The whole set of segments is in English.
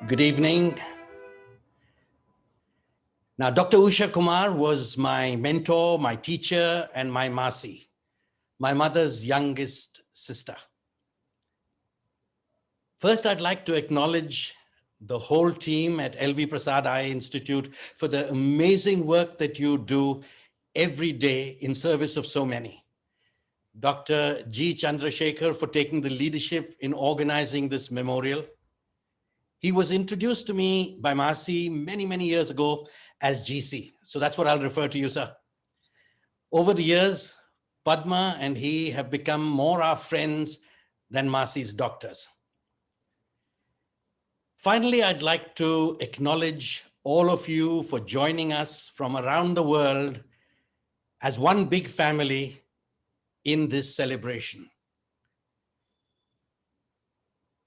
Good evening. Now, Dr. Usha Kumar was my mentor, my teacher, and my Masi, my mother's youngest sister. First, I'd like to acknowledge the whole team at LVP Eye Institute for the amazing work that you do every day in service of so many. Dr. G. Chandrasekhar for taking the leadership in organizing this memorial. He was introduced to me by Masi many, many years ago as GC. So that's what I'll refer to you, sir. Over the years, Padma and he have become more our friends than Masi's doctors. Finally, I'd like to acknowledge all of you for joining us from around the world as one big family in this celebration.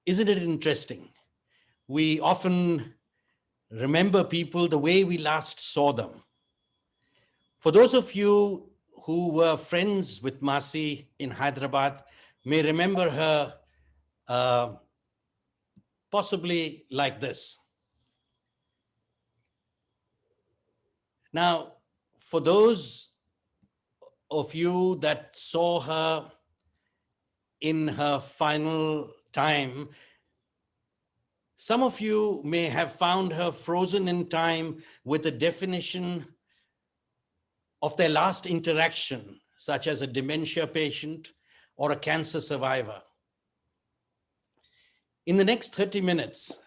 Isn't it interesting? We often remember people the way we last saw them. For those of you who were friends with Masi in Hyderabad may remember her possibly like this. Now, for those of you that saw her in her final time, some of you may have found her frozen in time with a definition of their last interaction, such as a dementia patient or a cancer survivor. In the next 30 minutes,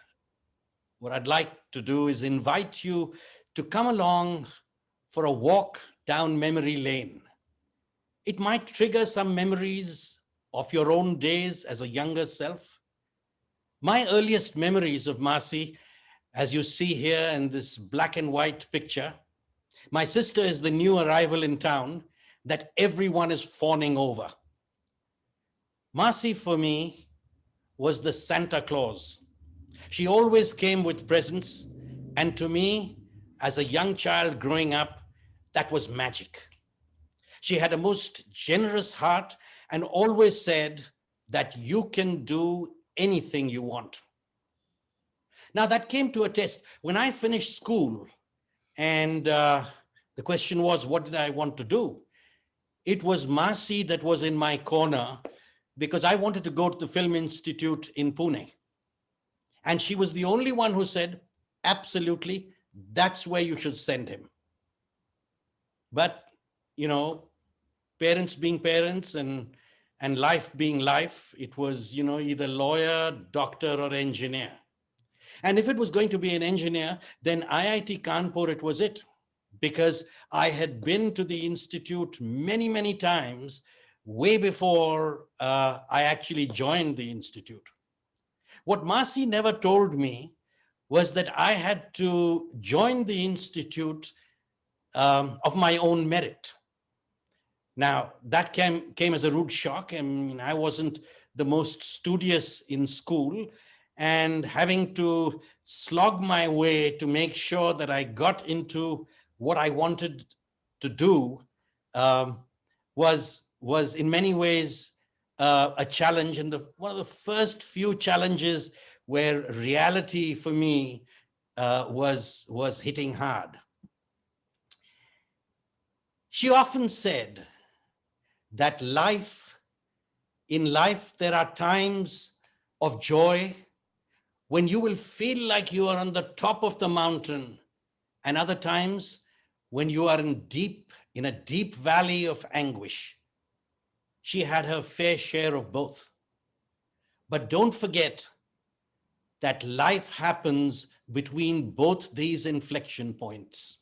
what I'd like to do is invite you to come along for a walk down memory lane. It might trigger some memories of your own days as a younger self. My earliest memories of Masi, as you see here in this black and white picture, my sister is the new arrival in town that everyone is fawning over. Masi for me was the Santa Claus. She always came with presents, and to me, as a young child growing up, that was magic. She had a most generous heart and always said that you can do anything you want. Now that came to a test. When I finished school and the question was, what did I want to do? It was Masi that was in my corner because I wanted to go to the Film Institute in Pune. And she was the only one who said, absolutely, that's where you should send him. But, you know, parents being parents and life being life, it was, you know, either lawyer, doctor, or engineer. And if it was going to be an engineer, then IIT Kanpur, it was it. Because I had been to the institute many, many times way before I actually joined the institute. What Masi never told me was that I had to join the institute of my own merit. Now, that came as a rude shock. I mean, I wasn't the most studious in school, and having to slog my way to make sure that I got into what I wanted to do was in many ways a challenge, and one of the first few challenges where reality for me was hitting hard. She often said that in life, there are times of joy when you will feel like you are on the top of the mountain, and other times when you are in a deep valley of anguish. She had her fair share of both. But don't forget that life happens between both these inflection points.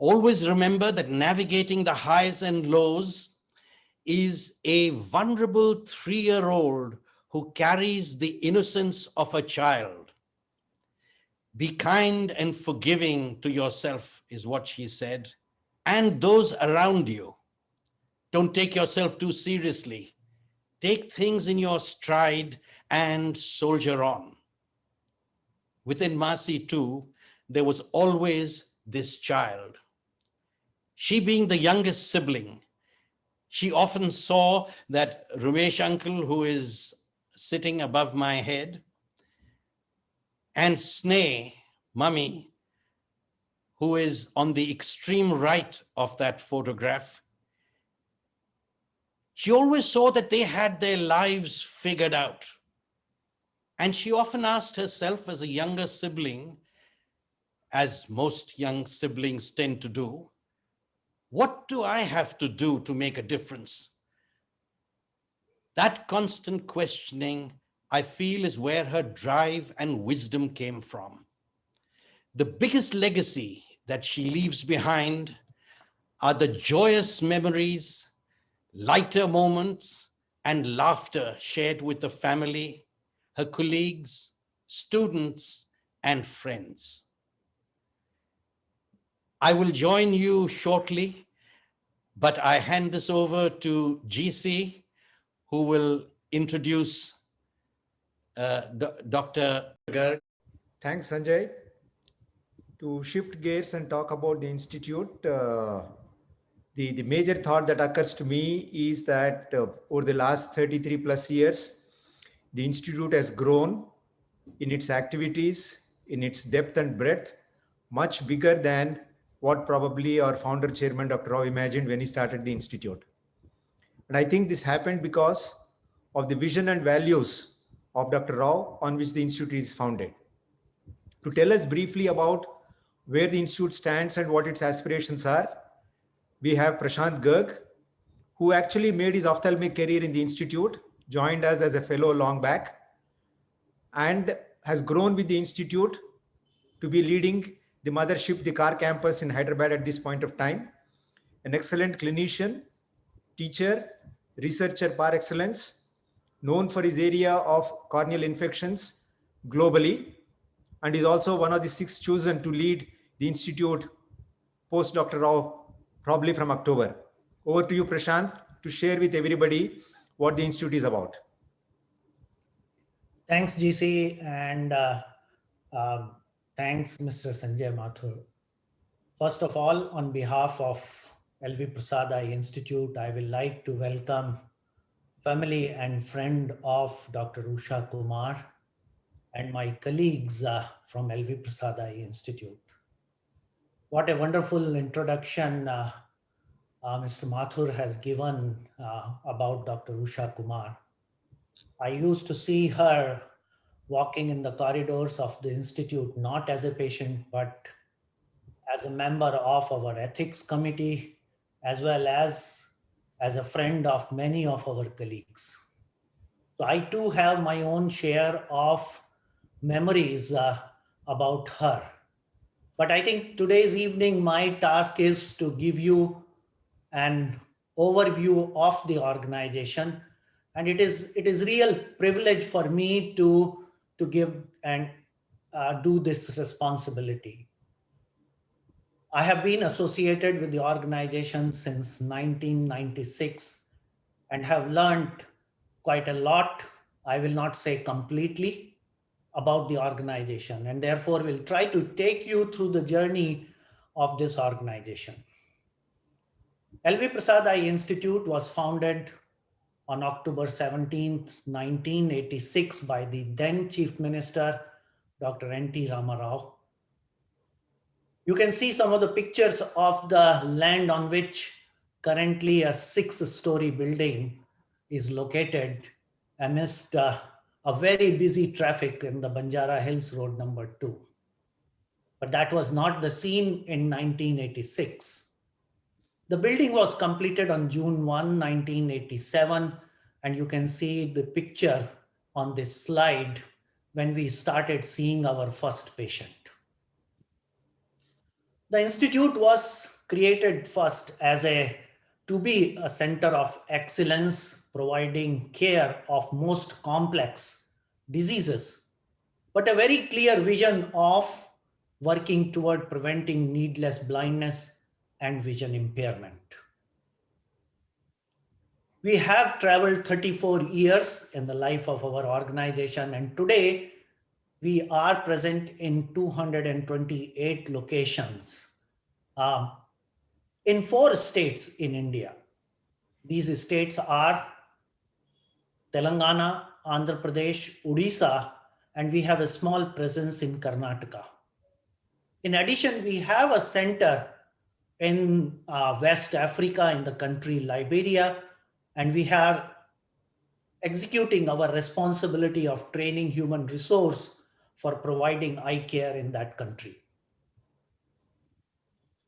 Always remember that navigating the highs and lows is a vulnerable 3-year-old who carries the innocence of a child. Be kind and forgiving to yourself, is what she said, and those around you. Don't take yourself too seriously. Take things in your stride and soldier on. Within Masi too, there was always this child. She being the youngest sibling, she often saw that Ramesh uncle, who is sitting above my head, And Sneh, mummy, who is on the extreme right of that photograph, she always saw that they had their lives figured out. And she often asked herself as a younger sibling, as most young siblings tend to do, what do I have to do to make a difference? That constant questioning, I feel, is where her drive and wisdom came from. The biggest legacy that she leaves behind are the joyous memories, lighter moments, and laughter shared with the family, her colleagues, students, and friends. I will join you shortly, but I hand this over to GC, who will introduce Dr. Garg. Thanks, Sanjay. To shift gears and talk about the institute, the major thought that occurs to me is that over the last 33 plus years, the institute has grown in its activities, in its depth and breadth, much bigger than what probably our founder chairman, Dr. Rao, imagined when he started the institute. And I think this happened because of the vision and values of Dr. Rao on which the institute is founded. To tell us briefly about where the institute stands and what its aspirations are, we have Prashant Garg, who actually made his ophthalmic career in the institute, joined us as a fellow long back, and has grown with the institute to be leading the mothership, the car campus in Hyderabad at this point of time. An excellent clinician, teacher, researcher par excellence, known for his area of corneal infections globally, and is also one of the 6 chosen to lead the institute post Dr. Rao, probably from October. Over to you, Prashant, to share with everybody what the institute is about. Thanks, GC, and thanks, Mr. Sanjay Mathur. First of all, on behalf of LVP Eye Institute, I will like to welcome family and friend of Dr. Usha Kumar and my colleagues from LVP Eye Institute. What a wonderful introduction Mr. Mathur has given about Dr. Usha Kumar. I used to see her walking in the corridors of the institute, not as a patient, but as a member of our ethics committee, as well as a friend of many of our colleagues. So I too have my own share of memories about her. But I think today's evening, my task is to give you an overview of the organization. And it is real privilege for me to give and do this responsibility. I have been associated with the organization since 1996 and have learned quite a lot. I will not say completely about the organization, and therefore will try to take you through the journey of this organization. LVP Eye Institute was founded on October 17th, 1986 by the then Chief Minister, Dr. N.T. Ramarao. You can see some of the pictures of the land on which currently a 6-story building is located amidst a very busy traffic in the Banjara Hills Road number 2. But that was not the scene in 1986. The building was completed on June 1, 1987, and you can see the picture on this slide when we started seeing our first patient. The institute was created first to be a center of excellence, providing care of most complex diseases, but a very clear vision of working toward preventing needless blindness and vision impairment. We have traveled 34 years in the life of our organization, and today we are present in 228 locations in 4 states in India. These states are Telangana, Andhra Pradesh, Odisha, and we have a small presence in Karnataka. In addition, we have a center in West Africa, in the country Liberia, and we are executing our responsibility of training human resource for providing eye care in that country.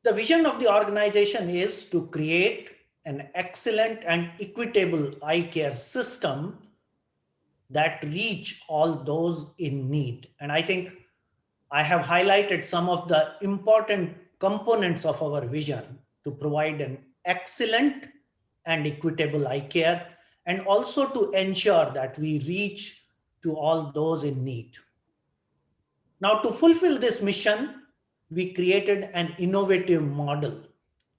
The vision of the organization is to create an excellent and equitable eye care system that reach all those in need. And I think I have highlighted some of the important components of our vision to provide an excellent and equitable eye care, and also to ensure that we reach to all those in need. Now, to fulfill this mission, we created an innovative model,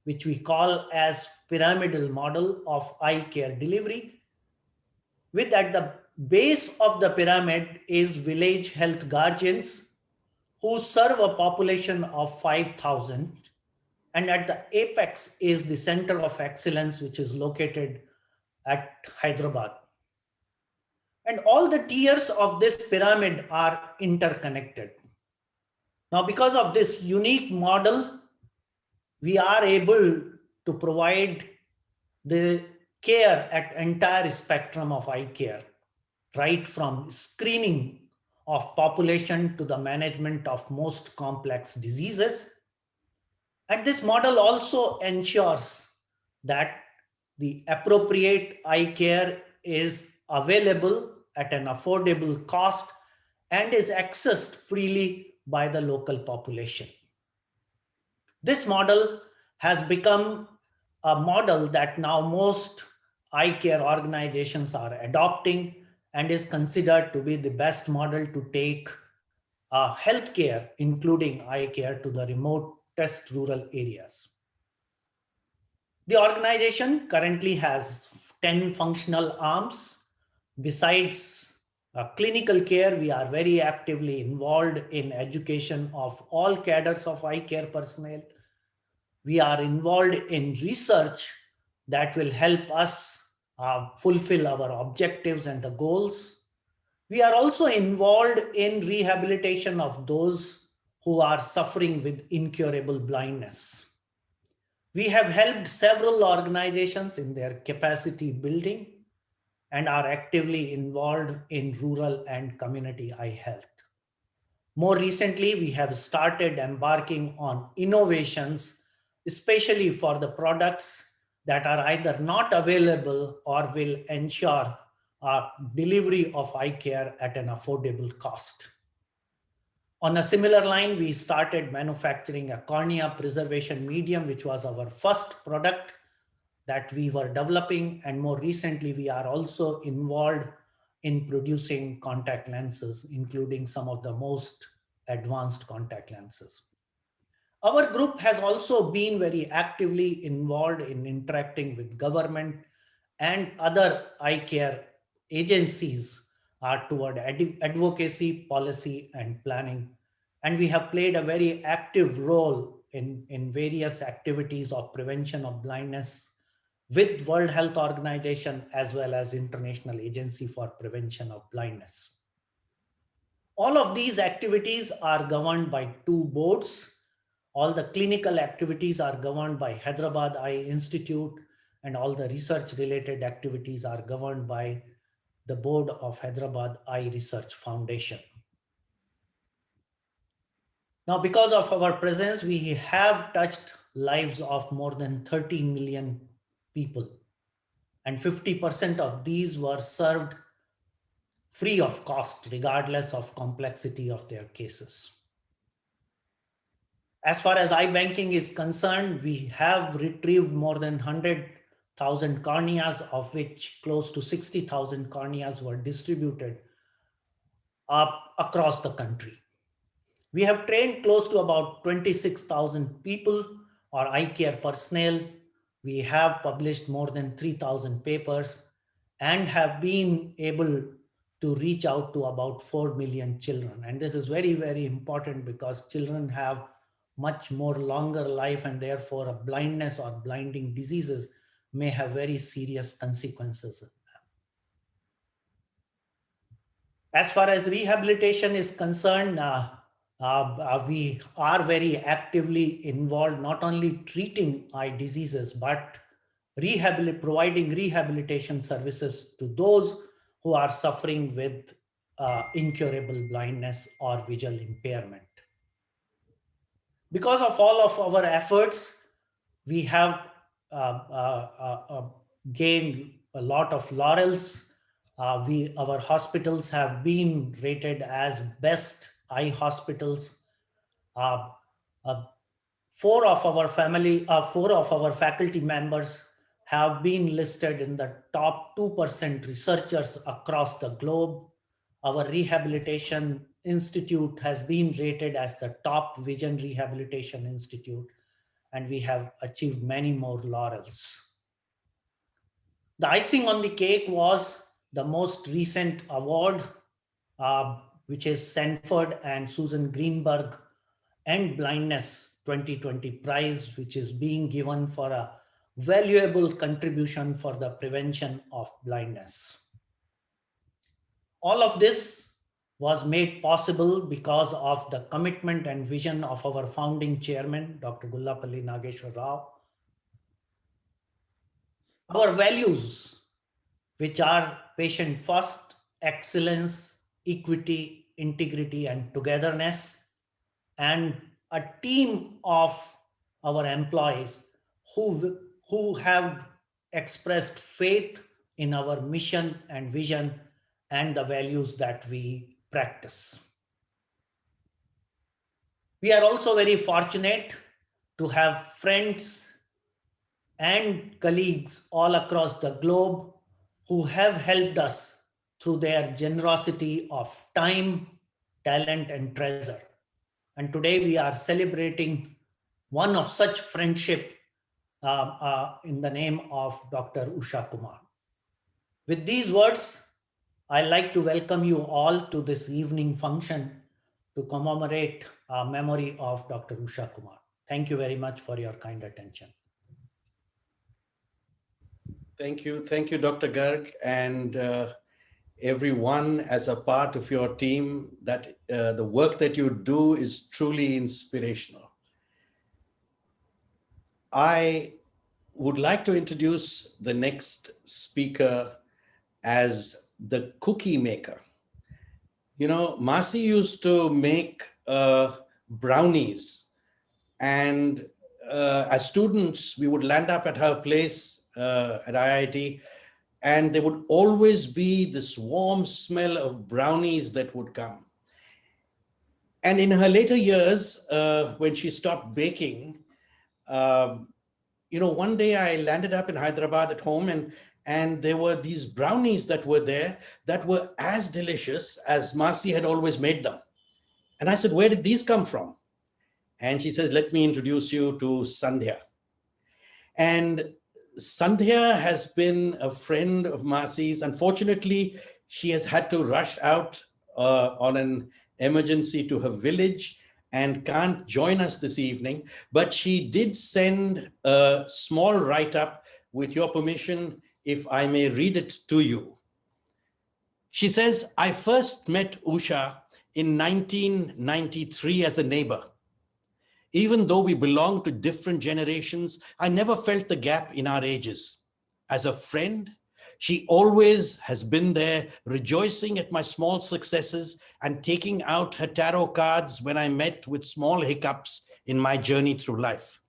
which we call as pyramidal model of eye care delivery, with at the base of the pyramid is village health guardians who serve a population of 5,000. And at the apex is the center of excellence, which is located at Hyderabad. And all the tiers of this pyramid are interconnected. Now, because of this unique model, we are able to provide the care at entire spectrum of eye care, right from screening of population to the management of most complex diseases. And this model also ensures that the appropriate eye care is available at an affordable cost and is accessed freely by the local population. This model has become a model that now most eye care organizations are adopting and is considered to be the best model to take healthcare, including eye care, to the remotest rural areas. The organization currently has 10 functional arms. Besides clinical care, we are very actively involved in education of all cadres of eye care personnel. We are involved in research that will help us fulfill our objectives and the goals. We are also involved in rehabilitation of those who are suffering with incurable blindness. We have helped several organizations in their capacity building and are actively involved in rural and community eye health. More recently, we have started embarking on innovations, especially for the products that are either not available or will ensure delivery of eye care at an affordable cost. On a similar line, we started manufacturing a cornea preservation medium, which was our first product that we were developing. And more recently, we are also involved in producing contact lenses, including some of the most advanced contact lenses. Our group has also been very actively involved in interacting with government and other eye care agencies toward advocacy, policy, and planning. And we have played a very active role in various activities of prevention of blindness with World Health Organization as well as International Agency for Prevention of Blindness. All of these activities are governed by two boards. All the clinical activities are governed by Hyderabad Eye Institute, and all the research related activities are governed by the board of Hyderabad Eye Research Foundation. Now, because of our presence, we have touched lives of more than 30 million people, and 50% of these were served free of cost, regardless of complexity of their cases. As far as iBanking is concerned, we have retrieved more than 100,000 corneas, of which close to 60,000 corneas were distributed across the country. We have trained close to about 26,000 people or eye care personnel. We have published more than 3,000 papers and have been able to reach out to about 4 million children. And this is very, very important because children have much more longer life, and therefore a blindness or blinding diseases may have very serious consequences. As far as rehabilitation is concerned, we are very actively involved, not only treating eye diseases, but providing rehabilitation services to those who are suffering with incurable blindness or visual impairment. Because of all of our efforts, we have gained a lot of laurels. Our hospitals have been rated as best eye hospitals. Uh, uh, four of our faculty members have been listed in the top 2% researchers across the globe. Our rehabilitation institute has been rated as the top vision rehabilitation institute, and we have achieved many more laurels. The icing on the cake was the most recent award, which is Sanford and Susan Greenberg End Blindness 2020 prize, which is being given for a valuable contribution for the prevention of blindness. All of this was made possible because of the commitment and vision of our founding chairman, Dr. Gullapalli Nageshwar Rao. Our values, which are patient first, excellence, equity, integrity, and togetherness, and a team of our employees who have expressed faith in our mission and vision and the values that we practice. We are also very fortunate to have friends and colleagues all across the globe who have helped us through their generosity of time, talent, and treasure. And today we are celebrating one of such friendship in the name of Dr. Usha Kumar. With these words, I'd like to welcome you all to this evening function to commemorate our memory of Dr. Usha Kumar. Thank you very much for your kind attention. Thank you, Dr. Garg, and everyone as a part of your team. That the work that you do is truly inspirational. I would like to introduce the next speaker as the cookie maker. You know, Masi used to make brownies, and as students, we would land up at her place at IIT, and there would always be this warm smell of brownies that would come. And in her later years, when she stopped baking, you know, one day I landed up in Hyderabad at home, and there were these brownies that were there that were as delicious as Masi had always made them. And I said, where did these come from? And she says, let me introduce you to Sandhya. And Sandhya has been a friend of Masi's. Unfortunately, she has had to rush out on an emergency to her village and can't join us this evening, but she did send a small write-up. With your permission, if I may read it to you. She says, I first met Usha in 1993 as a neighbor. Even though we belong to different generations, I never felt the gap in our ages. As a friend, she always has been there, rejoicing at my small successes and taking out her tarot cards when I met with small hiccups in my journey through life.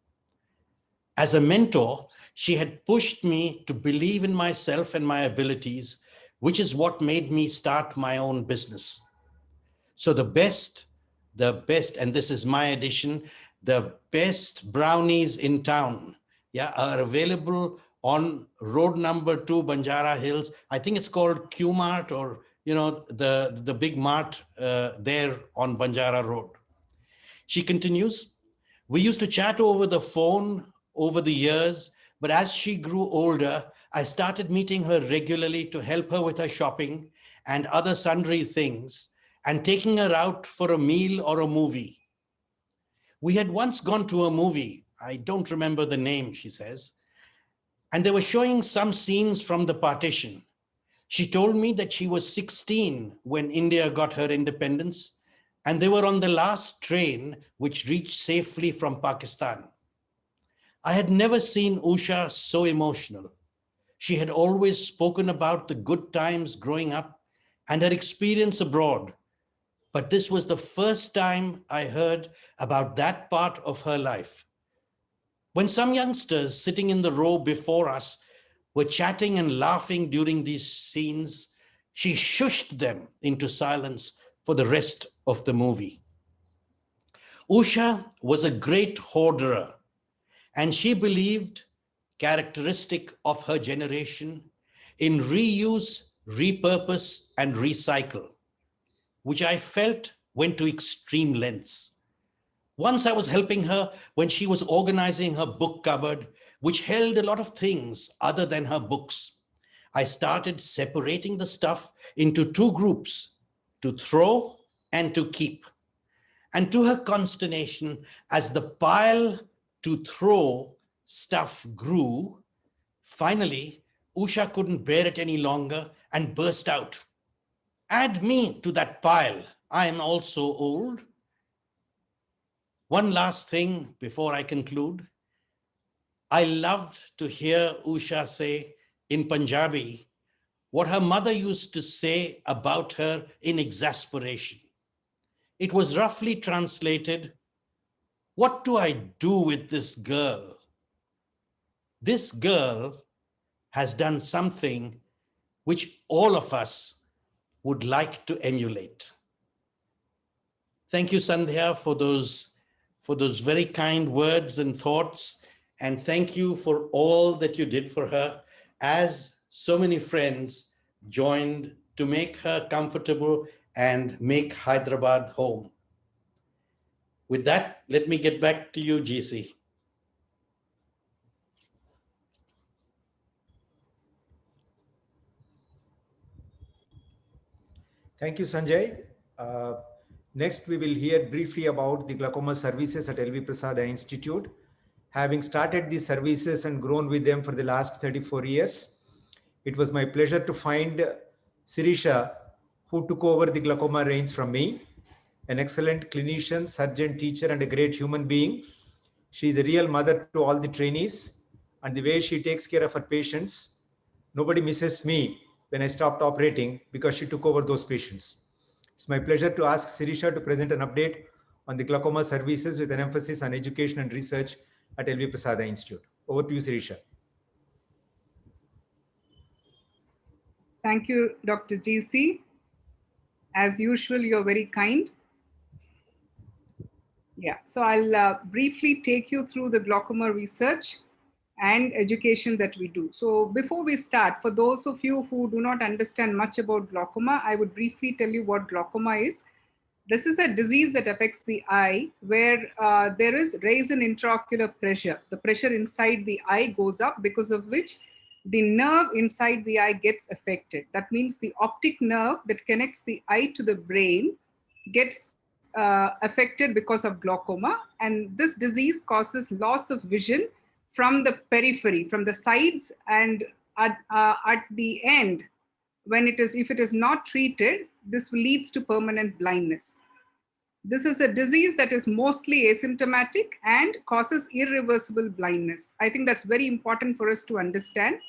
As a mentor, she had pushed me to believe in myself and my abilities, which is what made me start my own business. So the best, and this is my addition, the best brownies in town, are available on road number 2, Banjara Hills. I think it's called Q Mart, or, you know, the big mart there on Banjara Road. She continues, we used to chat over the phone over the years, but as she grew older, I started meeting her regularly to help her with her shopping and other sundry things, and taking her out for a meal or a movie. We had once gone to a movie, I don't remember the name, she says, and they were showing some scenes from The Partition. She told me that she was 16 when India got her independence, and they were on the last train which reached safely from Pakistan. I had never seen Usha so emotional. She had always spoken about the good times growing up and her experience abroad, but this was the first time I heard about that part of her life. When some youngsters sitting in the row before us were chatting and laughing during these scenes, she shushed them into silence for the rest of the movie. Usha was a great hoarder, and she believed, characteristic of her generation, in reuse, repurpose, and recycle, which I felt went to extreme lengths. Once I was helping her when she was organizing her book cupboard, which held a lot of things other than her books. I started separating the stuff into two groups, to throw and to keep. And to her consternation, as the pile to throw stuff grew, finally, Usha couldn't bear it any longer and burst out. Add me to that pile. I am also old. One last thing before I conclude. I loved to hear Usha say in Punjabi what her mother used to say about her in exasperation. It was roughly translated, "What do I do with this girl? This girl has done something which all of us would like to emulate." Thank you, Sandhya, for those very kind words and thoughts. And thank you for all that you did for her, as so many friends joined to make her comfortable and make Hyderabad home. With that, let me get back to you, GC. Thank you, Sanjay. Next, we will hear briefly about the glaucoma services at LV Prasad Eye Institute. Having started these services and grown with them for the last 34 years, it was my pleasure to find Sirisha, who took over the glaucoma reins from me, an excellent clinician, surgeon, teacher, and a great human being. She is a real mother to all the trainees, and the way she takes care of her patients, nobody misses me when I stopped operating because she took over those patients. It's my pleasure to ask Sirisha to present an update on the glaucoma services with an emphasis on education and research at LV Prasad Eye Institute. Over to you, Sirisha. Thank you, Dr. GC. As usual, you're very kind. Yeah, so I'll briefly take you through the glaucoma research and education that we do. So before we start, for those of you who do not understand much about glaucoma, I would briefly tell you what glaucoma is. This is a disease that affects the eye where there is raise in intraocular pressure. The pressure inside the eye goes up, because of which the nerve inside the eye gets affected. That means the optic nerve that connects the eye to the brain gets affected because of glaucoma. And this disease causes loss of vision from the periphery, from the sides, and at the end, if it is not treated, this leads to permanent blindness. This is a disease that is mostly asymptomatic and causes irreversible blindness. I think that's very important for us to understand.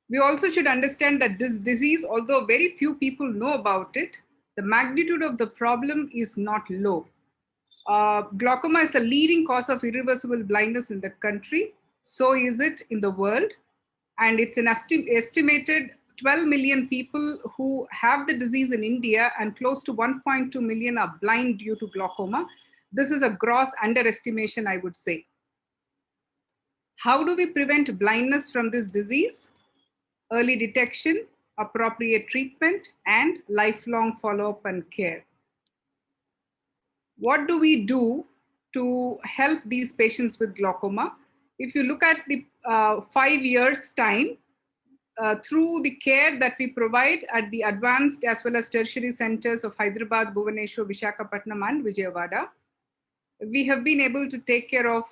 We also should understand that this disease, although very few people know about it, the magnitude of the problem is not low. Glaucoma is the leading cause of irreversible blindness in the country. So is it in the world. And it's an estimated 12 million people who have the disease in India, and close to 1.2 million are blind due to glaucoma. This is a gross underestimation, I would say. How do we prevent blindness from this disease? Early detection, appropriate treatment, and lifelong follow-up and care. What do we do to help these patients with glaucoma? If you look at the 5 years' time, through the care that we provide at the advanced as well as tertiary centers of Hyderabad, Bhubaneswar, Visakhapatnam, and Vijayawada, we have been able to take care of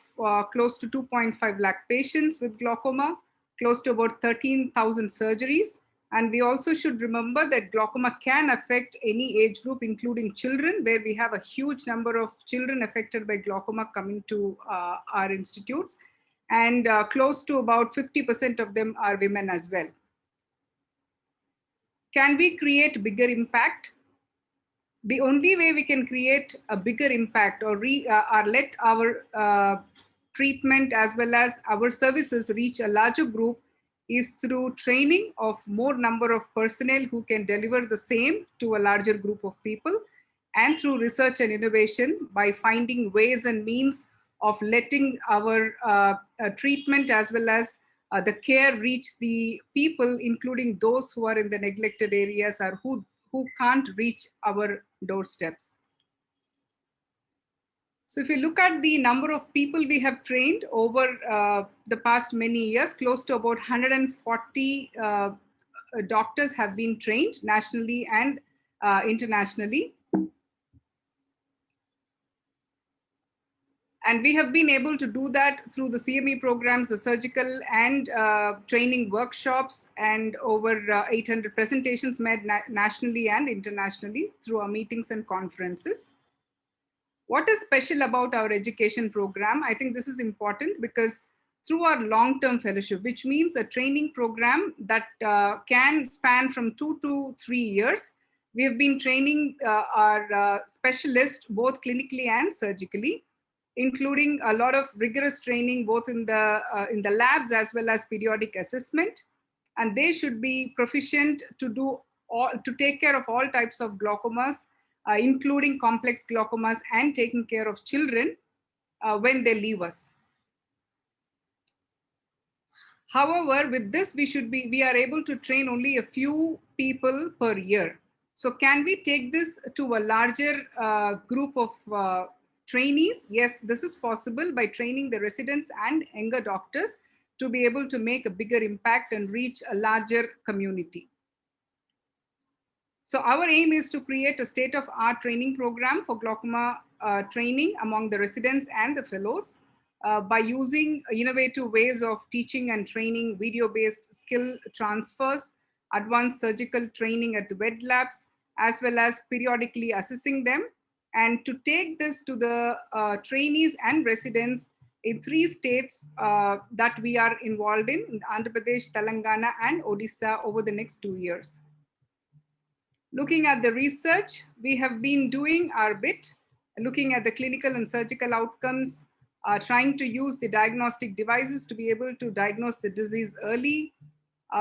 close to 2.5 lakh patients with glaucoma, close to about 13,000 surgeries. And we also should remember that glaucoma can affect any age group, including children, where we have a huge number of children affected by glaucoma coming to our institutes. And close to about 50% of them are women as well. Can we create bigger impact? The only way we can create a bigger impact or let our treatment as well as our services reach a larger group is through training of more number of personnel who can deliver the same to a larger group of people, and through research and innovation by finding ways and means of letting our treatment as well as the care reach the people, including those who are in the neglected areas or who can't reach our doorsteps. So if you look at the number of people we have trained over the past many years, close to about 140 doctors have been trained nationally and internationally. And we have been able to do that through the CME programs, the surgical and training workshops, and over 800 presentations made nationally and internationally through our meetings and conferences. What is special about our education program? I think this is important because through our long-term fellowship, which means a training program that can span from 2 to 3 years, we have been training our specialists both clinically and surgically, including a lot of rigorous training both in the labs as well as periodic assessment. And they should be proficient to take care of all types of glaucomas, including complex glaucomas, and taking care of children when they leave us. However, with this, we are able to train only a few people per year. So can we take this to a larger group of trainees? Yes, this is possible by training the residents and younger doctors to be able to make a bigger impact and reach a larger community. So our aim is to create a state-of-art training program for glaucoma training among the residents and the fellows by using innovative ways of teaching and training, video-based skill transfers, advanced surgical training at the wet labs, as well as periodically assessing them, and to take this to the trainees and residents in 3 states that we are involved in Andhra Pradesh, Telangana, and Odisha over the next 2 years. Looking at the research, we have been doing our bit, looking at the clinical and surgical outcomes, trying to use the diagnostic devices to be able to diagnose the disease early.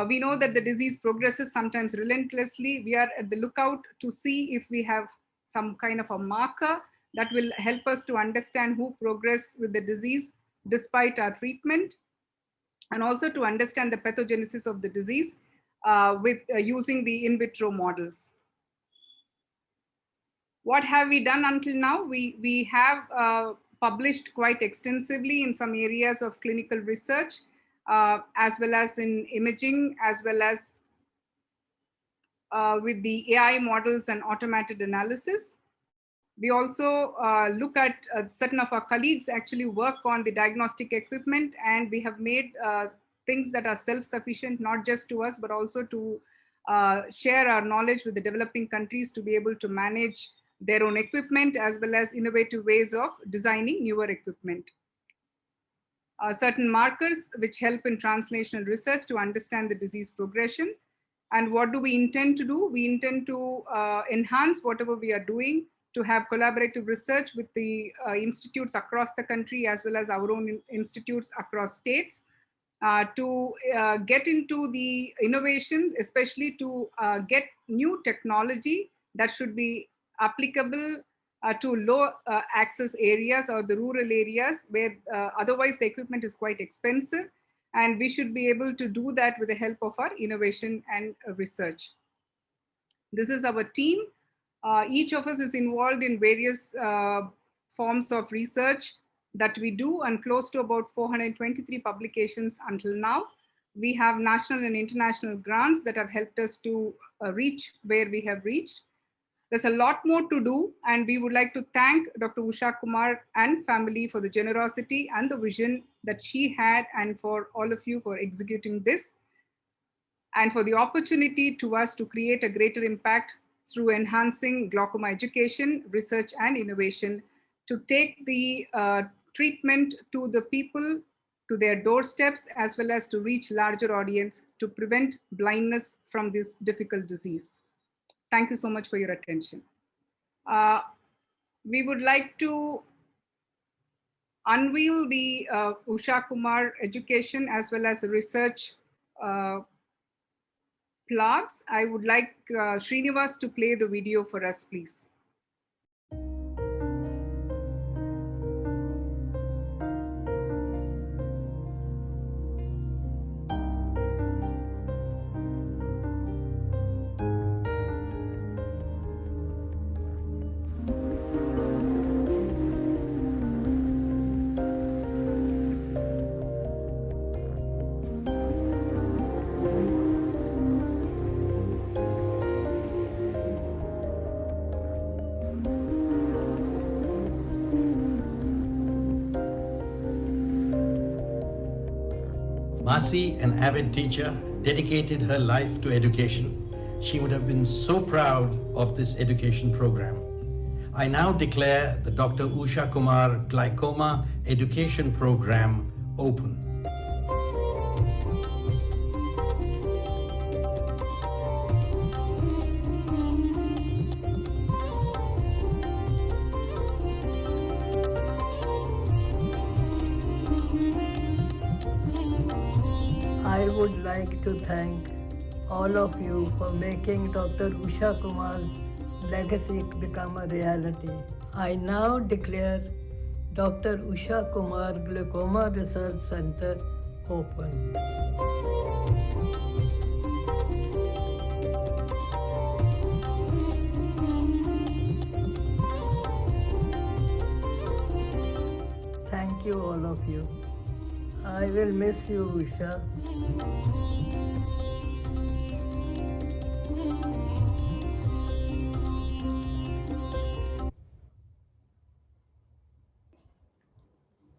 We know that the disease progresses sometimes relentlessly. We are at the lookout to see if we have some kind of a marker that will help us to understand who progress with the disease despite our treatment, and also to understand the pathogenesis of the disease with using the in vitro models. What have we done until now? We have published quite extensively in some areas of clinical research, as well as in imaging, as well as with the AI models and automated analysis. We also look at certain of our colleagues actually work on the diagnostic equipment, and we have made things that are self-sufficient, not just to us, but also to share our knowledge with the developing countries to be able to manage their own equipment, as well as innovative ways of designing newer equipment. Certain markers which help in translational research to understand the disease progression. And what do we intend to do? We intend to enhance whatever we are doing to have collaborative research with the institutes across the country, as well as our own institutes across states, to get into the innovations, especially to get new technology that should be applicable to low access areas or the rural areas where otherwise the equipment is quite expensive. And we should be able to do that with the help of our innovation and research. This is our team. Each of us is involved in various forms of research that we do, and close to about 423 publications until now. We have national and international grants that have helped us to reach where we have reached. There's a lot more to do, and we would like to thank Dr. Usha Kumar and family for the generosity and the vision that she had, and for all of you for executing this. and for the opportunity to us to create a greater impact through enhancing glaucoma education, research, and innovation to take the treatment to the people, to their doorsteps, as well as to reach larger audience to prevent blindness from this difficult disease. Thank you so much for your attention. We would like to unveil the Usha Kumar education as well as research plaques. I would like Srinivas to play the video for us, please. Masi, an avid teacher, dedicated her life to education. She would have been so proud of this education program. I now declare the Dr. Usha Kumar Glaucoma Education Program open. I would like to thank all of you for making Dr. Usha Kumar's legacy become a reality. I now declare Dr. Usha Kumar Glaucoma Research Center open. Thank you, all of you. I will miss you, Usha.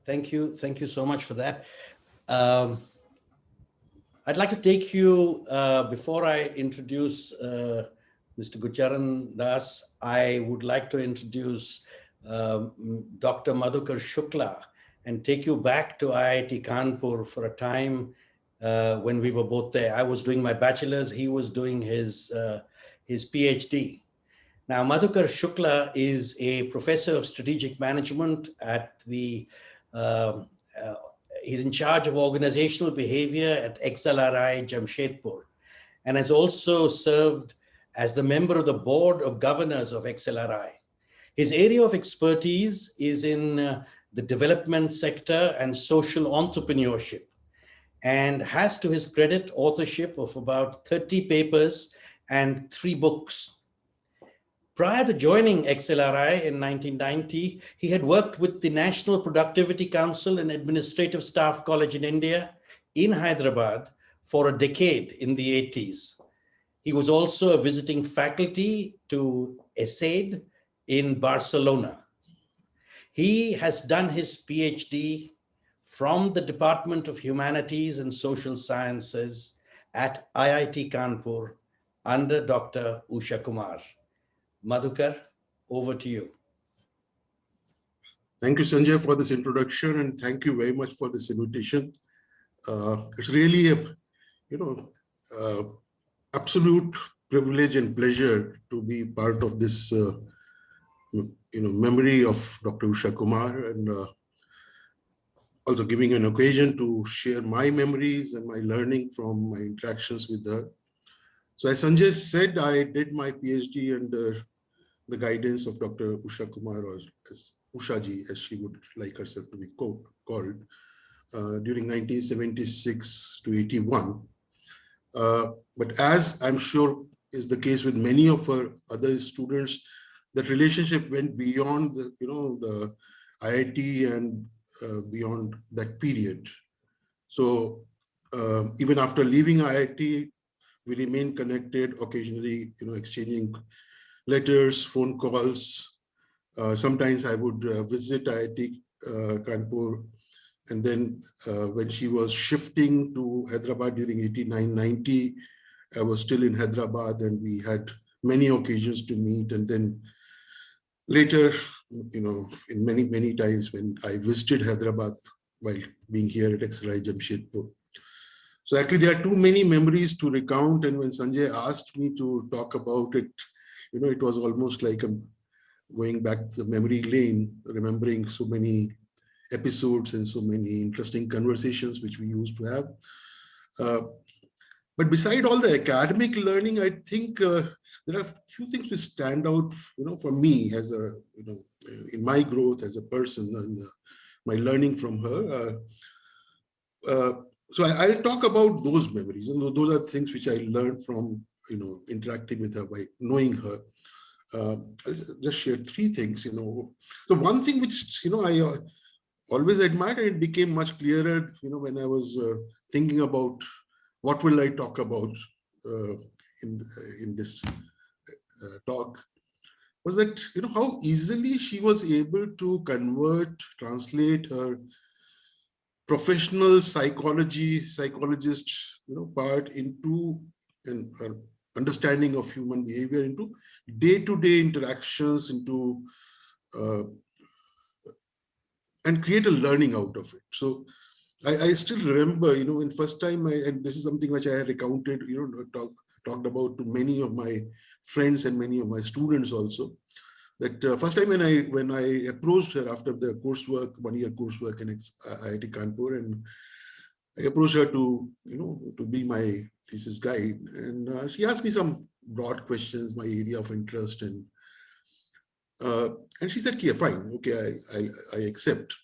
Thank you so much for that. I'd like to take you, before I introduce Mr. Gucharan Das, I would like to introduce Dr. Madhukar Shukla and take you back to IIT Kanpur for a time when we were both there. I was doing my bachelor's, he was doing his PhD. Now, Madhukar Shukla is a professor of strategic management at the, he's in charge of organizational behavior at XLRI Jamshedpur, and has also served as the member of the board of governors of XLRI. His area of expertise is in the development sector and social entrepreneurship, and has to his credit authorship of about 30 papers and 3 books. Prior to joining XLRI in 1990, he had worked with the National Productivity Council and Administrative Staff College in India in Hyderabad for a decade in the 80s. He was also a visiting faculty to ESAID in Barcelona. He has done his PhD from the Department of Humanities and Social Sciences at IIT Kanpur under Dr. Usha Kumar. Madhukar, over to you. Thank you, Sanjay, for this introduction, and thank you very much for this invitation. It's really a, absolute privilege and pleasure to be part of this, memory of Dr. Usha Kumar, and also giving an occasion to share my memories and my learning from my interactions with her. So as Sanjay said, I did my PhD under the guidance of Dr. Usha Kumar, or as Usha ji, as she would like herself to be called, during 1976 to 81. But as I'm sure is the case with many of her other students, that relationship went beyond the, the IIT and beyond that period. So even after leaving IIT, we remain connected, occasionally, exchanging letters, phone calls. Sometimes I would visit IIT Kanpur, and then when she was shifting to Hyderabad during 89-90, I was still in Hyderabad, and we had many occasions to meet. And then later, in many times when I visited Hyderabad while being here at XRI Jamshedpur. So actually, there are too many memories to recount. And when Sanjay asked me to talk about it, it was almost like going back to the memory lane, remembering so many episodes and so many interesting conversations which we used to have. But beside all the academic learning, I think there are a few things which stand out, for me as in my growth as a person and my learning from her. So I'll talk about those memories, and those are things which I learned from, interacting with her, by knowing her. I'll just share three things, So one thing which, I always admired, and it became much clearer, when I was thinking about what will I talk about in this talk, was that, how easily she was able to translate her professional psychologist, part into an understanding of human behavior, into day-to-day interactions, into and create a learning out of it. So I still remember, in first time, and this is something which I had recounted, talked about to many of my friends and many of my students also, that first time when I approached her after the coursework, 1-year coursework in IIT Kanpur, and I approached her to be my thesis guide, and she asked me some broad questions, my area of interest, and she said, "Yeah, fine, okay, I accept."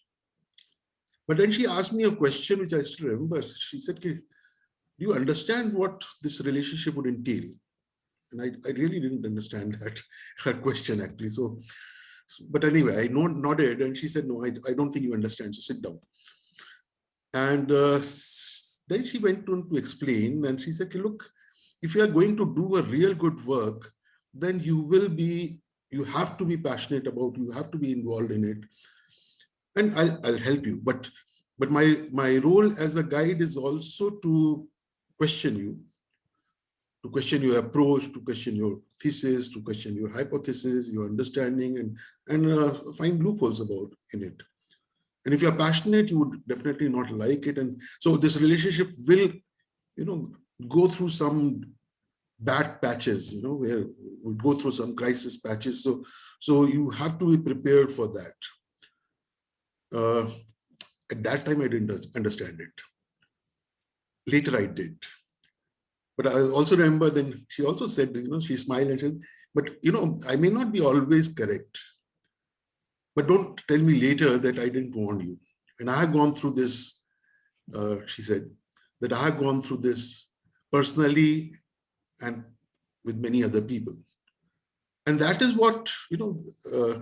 But then she asked me a question which I still remember. She said, "Do you understand what this relationship would entail?" And I really didn't understand her question actually. So, but anyway, I nodded, and she said, "No, I don't think you understand. So sit down." And then she went on to explain, and she said, "Look, if you are going to do a real good work, then you have to be passionate about, you have to be involved in it, and I'll help you. But my role as a guide is also to question you, to question your approach, to question your thesis, to question your hypothesis, your understanding, and find loopholes in it. And if you're passionate, you would definitely not like it. And so this relationship will, go through some bad patches, where we go through some crisis patches. So you have to be prepared for that." At that time, I didn't understand it. Later, I did. But I also remember then she also said, she smiled and said, "But, I may not be always correct. But don't tell me later that I didn't warn you. And I have gone through this," she said, "that I have gone through this personally and with many other people." And that is what,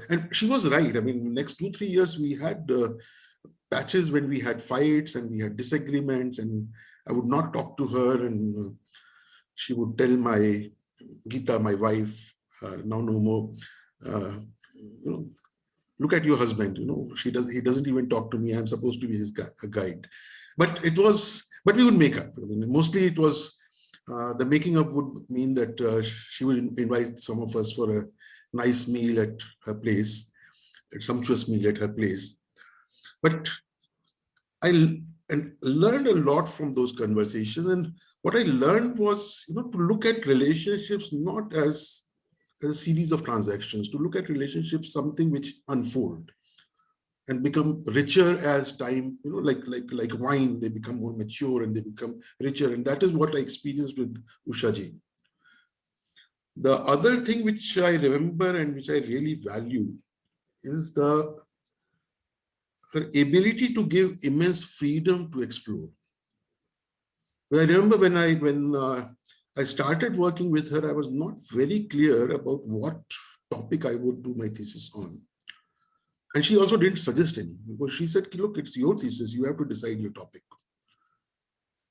and she was right. I mean, next 2-3 years, we had patches when we had fights and we had disagreements, and I would not talk to her, and she would tell my Geeta, my wife, now no more, "Look at your husband, he doesn't even talk to me. I'm supposed to be his guide." But we would make up. I mean, mostly it was, the making up would mean that she would invite some of us for a nice meal at her place, a sumptuous meal at her place. But I learned a lot from those conversations. And what I learned was, to look at relationships not as a series of transactions, to look at relationships something which unfold and become richer as time, like wine, they become more mature and they become richer. And that is what I experienced with Usha ji. The other thing which I remember and which I really value is her ability to give immense freedom to explore. I remember when I started working with her, I was not very clear about what topic I would do my thesis on. And she also didn't suggest any, because she said, "Look, it's your thesis, you have to decide your topic."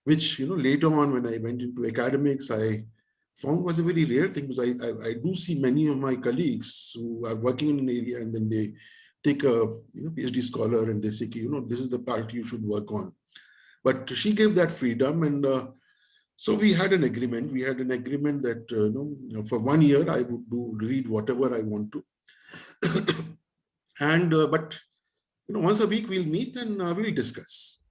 Which, later on when I went into academics, I found was a very rare thing, because I do see many of my colleagues who are working in an area and then they take a PhD scholar and they say, "This is the part you should work on." But she gave that freedom, and So we had an agreement. We had an agreement that for 1 year I would read whatever I want to, and but once a week we'll meet and we'll discuss.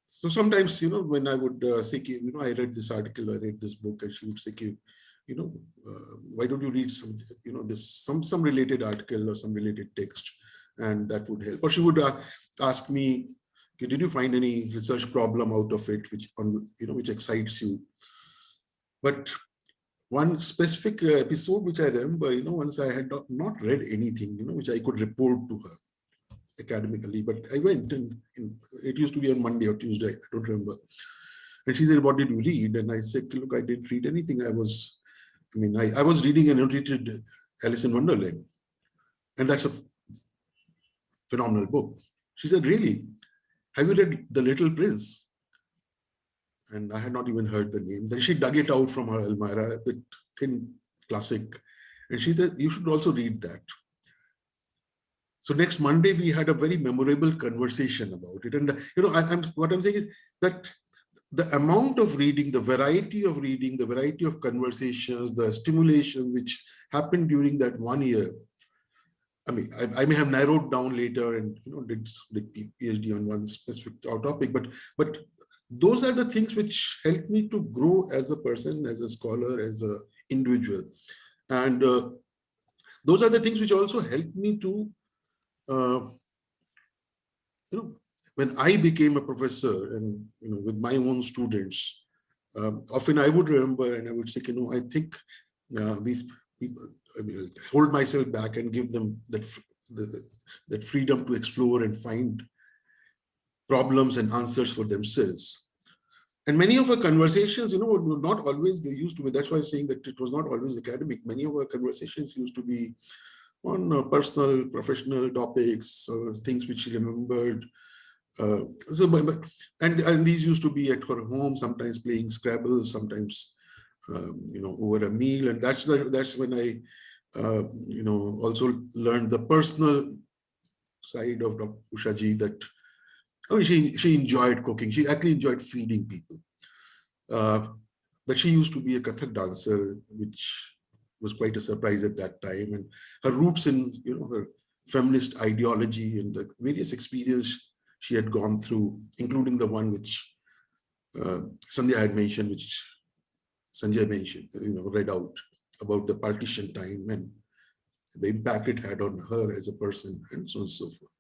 So sometimes when I would say, I read this article, I read this book, and she would say, why don't you read some some related article or some related text, and that would help. Or she would ask me, okay, did you find any research problem out of it which excites you? But one specific episode which I remember, once I had not read anything, which I could report to her academically, but I went and it used to be on Monday or Tuesday, I don't remember. And she said, what did you read? And I said, look, I didn't read anything. I was reading an annotated Alice in Wonderland. And that's a phenomenal book. She said, really? Have you read The Little Prince? And I had not even heard the name. Then she dug it out from her almirah, the thin classic. And she said, you should also read that. So next Monday, we had a very memorable conversation about it. And, what I'm saying is that the amount of reading, the variety of conversations, the stimulation which happened during that 1 year. I mean, I may have narrowed down later and did PhD on one specific topic, but those are the things which helped me to grow as a person, as a scholar, as an individual, and those are the things which also helped me to, when I became a professor and with my own students, often I would remember and I would say, I think these people, I'll hold myself back and give them that freedom to explore and find problems and answers for themselves. And many of our conversations, were not always, they used to be, that's why I'm saying that it was not always academic. Many of our conversations used to be on personal, professional topics, things which she remembered. And these used to be at her home, sometimes playing Scrabble, sometimes over a meal. And that's when I also learned the personal side of Dr. Usha ji, that she enjoyed cooking. She actually enjoyed feeding people. That she used to be a Kathak dancer, which was quite a surprise at that time. And her roots in her feminist ideology and the various experiences she had gone through, including the one which Sanjaya had mentioned, which Sanjaya mentioned, read out about the partition time and the impact it had on her as a person, and so on and so forth.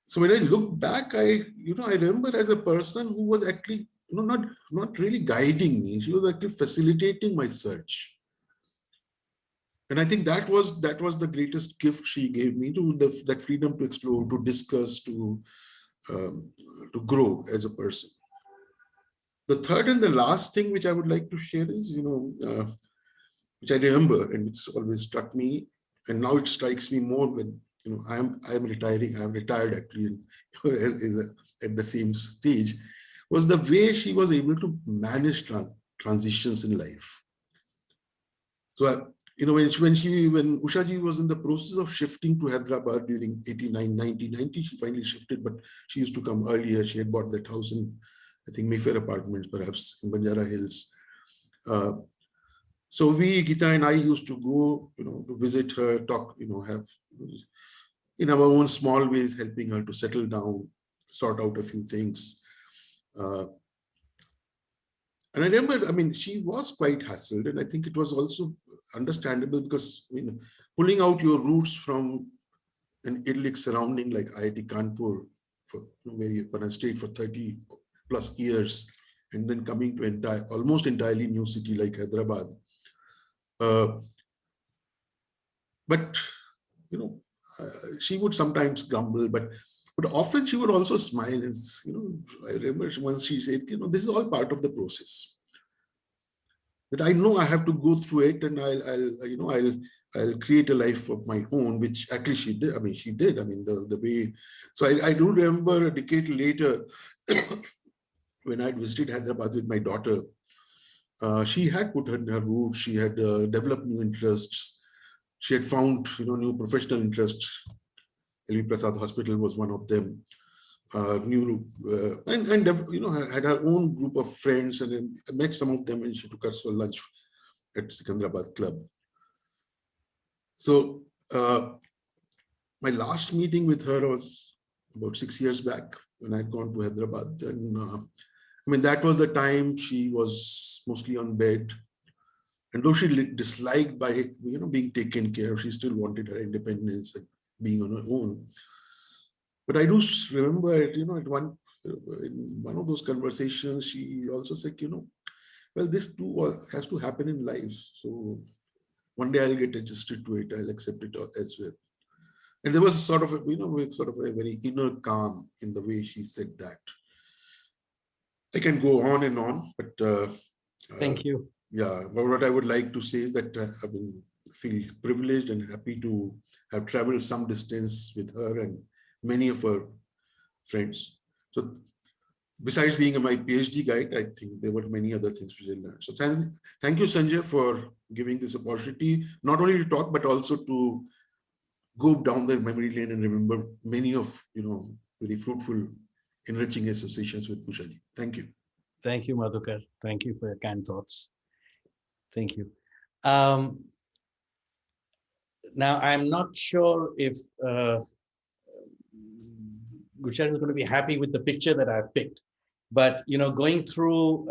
So when I look back, I remember as a person who was actually not really guiding me. She was actually facilitating my search. And I think that was the greatest gift she gave me, that freedom to explore, to discuss, to grow as a person. The third and the last thing which I would like to share is, which I remember and which always struck me, and now it strikes me more when I am retiring. I am retired actually at the same stage. Was the way she was able to manage transitions in life. So when Usha ji was in the process of shifting to Hyderabad during 89, 90, she finally shifted, but she used to come earlier. She had bought that house in, I think, Mayfair Apartments, perhaps in Banjara Hills. So we, Geeta and I, used to go, to visit her, talk, have, in our own small ways, helping her to settle down, sort out a few things. And I remember, she was quite hassled, and I think it was also understandable because, pulling out your roots from an idyllic surrounding like IIT Kanpur, where you stayed for 30 plus years, and then coming to almost entirely new city like Hyderabad. But she would sometimes grumble, but often she would also smile. And I remember once she said, this is all part of the process. But I know I have to go through it, and I'll create a life of my own, which actually she did. She did. The way. So I do remember a decade later, when I visited Hyderabad with my daughter, she had put in her roots. She had developed new interests. She had found, new professional interests. LVP Prasad Hospital was one of them. had her own group of friends, and then I met some of them, and she took us for lunch at Sikandrabad Club. So my last meeting with her was about 6 years back when I'd gone to Hyderabad. And I mean, that was the time she was mostly on bed. And though she disliked by being taken care of, she still wanted her independence and being on her own. But I do remember, in one of those conversations, she also said, well, this too has to happen in life. So one day I'll get adjusted to it. I'll accept it as well. And there was a sort of, a very inner calm in the way she said that. I can go on and on, but thank you. Yeah, but what I would like to say is that I feel privileged and happy to have traveled some distance with her and many of her friends. So besides being my PhD guide, I think there were many other things which I learned. So thank you, Sanjay, for giving this opportunity, not only to talk, but also to go down the memory lane and remember many of, very fruitful, enriching associations with Usha ji. Thank you. Thank you, Madhukar. Thank you for your kind thoughts. Thank you. Now, I'm not sure if Gulsharan is going to be happy with the picture that I've picked, but going through,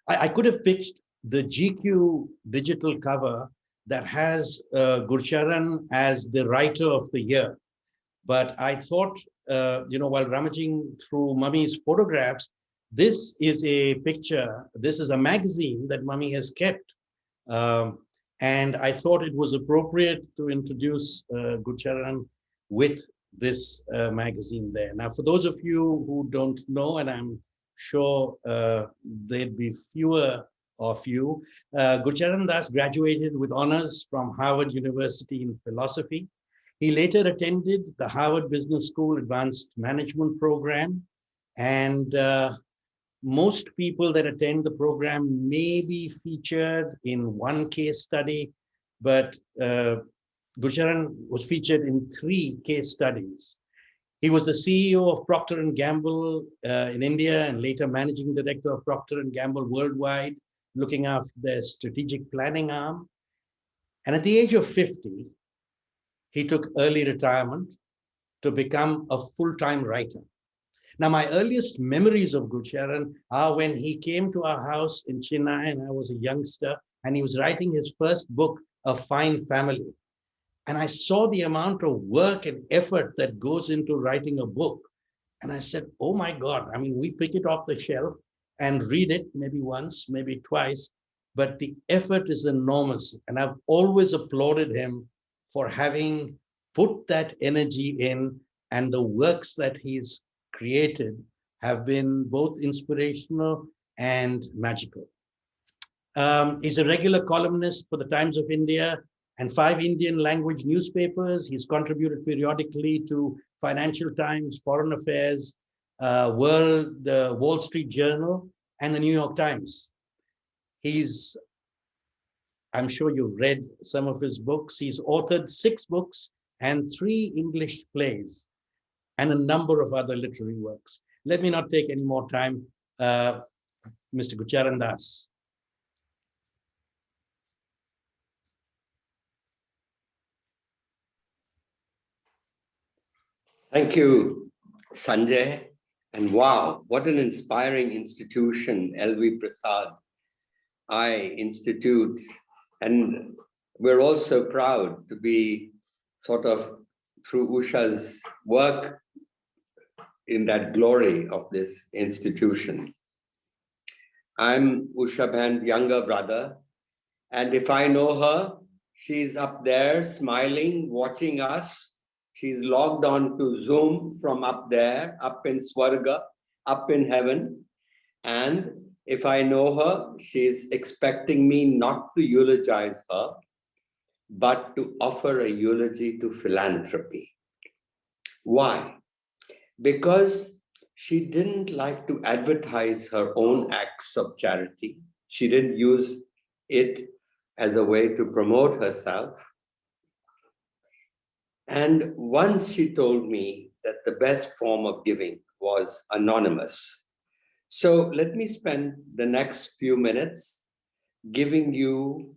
I could have picked the GQ digital cover that has Gulsharan as the writer of the year, but I thought, while rummaging through Mummy's photographs, this is a picture, this is a magazine that Mummy has kept. And I thought it was appropriate to introduce Gulsharan with this magazine there. Now, for those of you who don't know, and I'm sure there'd be fewer of you, Gulsharan Das graduated with honors from Harvard University in philosophy. He later attended the Harvard Business School Advanced Management Program, and most people that attend the program may be featured in one case study, but Gulsharan was featured in 3 case studies. He was the CEO of Procter & Gamble in India and later managing director of Procter & Gamble worldwide, looking after their strategic planning arm. And at the age of 50, he took early retirement to become a full-time writer. Now, my earliest memories of Gulsharan are when he came to our house in Chennai and I was a youngster, and he was writing his first book, A Fine Family. And I saw the amount of work and effort that goes into writing a book. And I said, oh my God, I mean, we pick it off the shelf and read it maybe once, maybe twice, but the effort is enormous. And I've always applauded him for having put that energy in, and the works that he's created have been both inspirational and magical. He's a regular columnist for the Times of India and 5 Indian language newspapers. He's contributed periodically to Financial Times, Foreign Affairs, the Wall Street Journal, and the New York Times. I'm sure you've read some of his books. He's authored 6 books and 3 English plays, and a number of other literary works. Let me not take any more time. Mr. Gulsharan Das. Thank you, Sanjay. And wow, what an inspiring institution, LV Prasad Eye Institute. And we're also proud to be sort of through Usha's work in that glory of this institution. I'm Usha Bhand's younger brother, and if I know her, she's up there smiling, watching us. She's logged on to Zoom from up there, up in Swarga, up in heaven. And if I know her, she's expecting me not to eulogize her, but to offer a eulogy to philanthropy. Why? Because she didn't like to advertise her own acts of charity. She didn't use it as a way to promote herself. And once she told me that the best form of giving was anonymous. So let me spend the next few minutes giving you,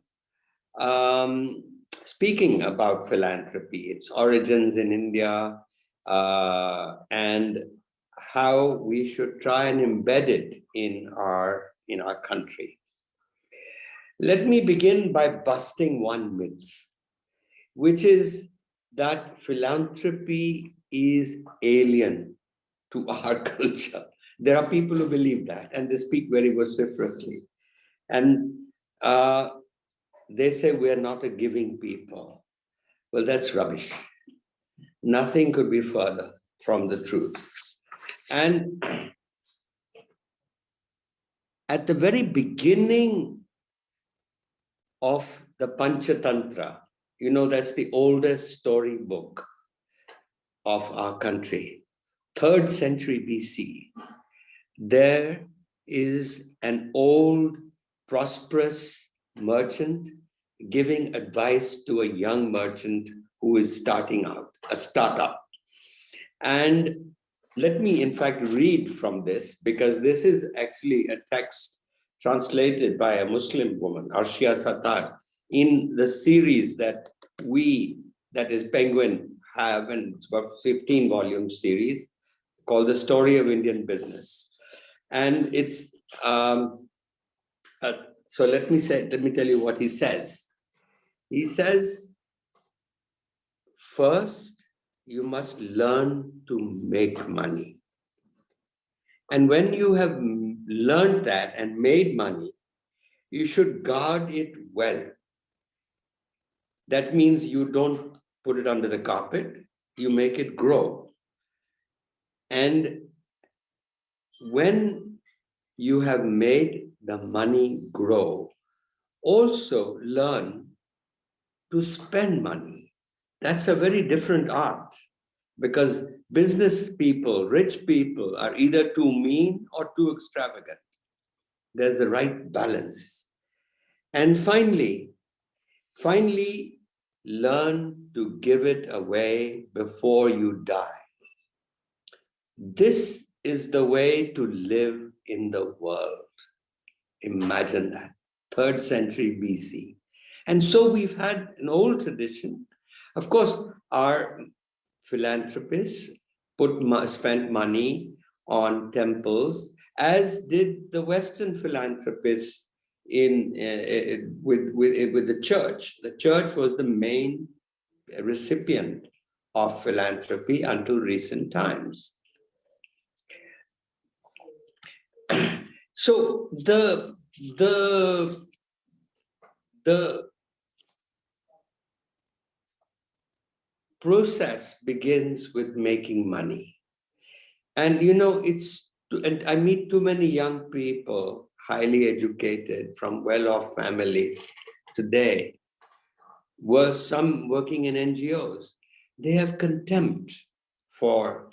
speaking about philanthropy, its origins in India, and how we should try and embed it in our country. Let me begin by busting one myth, which is that philanthropy is alien to our culture. There are people who believe that, and they speak very vociferously. And they say we're not a giving people. Well, that's rubbish. Nothing could be further from the truth. And at the very beginning of the Panchatantra, you know, that's the oldest storybook of our country, 3rd century BC, there is an old, prosperous merchant giving advice to a young merchant who is starting out, a startup. And let me, in fact, read from this, because this is actually a text translated by a Muslim woman, Arshia Sattar, in the series that that is Penguin, have, and it's about 15-volume series called The Story of Indian Business. And it's, so let me tell you what he says. He says, first, you must learn to make money. And when you have learned that and made money, you should guard it well. That means you don't put it under the carpet, you make it grow. And when you have made the money grow, also learn to spend money. That's a very different art, because business people, rich people, are either too mean or too extravagant. There's the right balance. And finally, learn to give it away before you die. This is the way to live in the world. Imagine that, 3rd century BC. And so we've had an old tradition. Of course, our philanthropists spent money on temples, as did the Western philanthropists with the church. The church was the main recipient of philanthropy until recent times. So the process begins with making money. And you know, and I meet too many young people, highly educated, from well-off families today, some working in NGOs. They have contempt for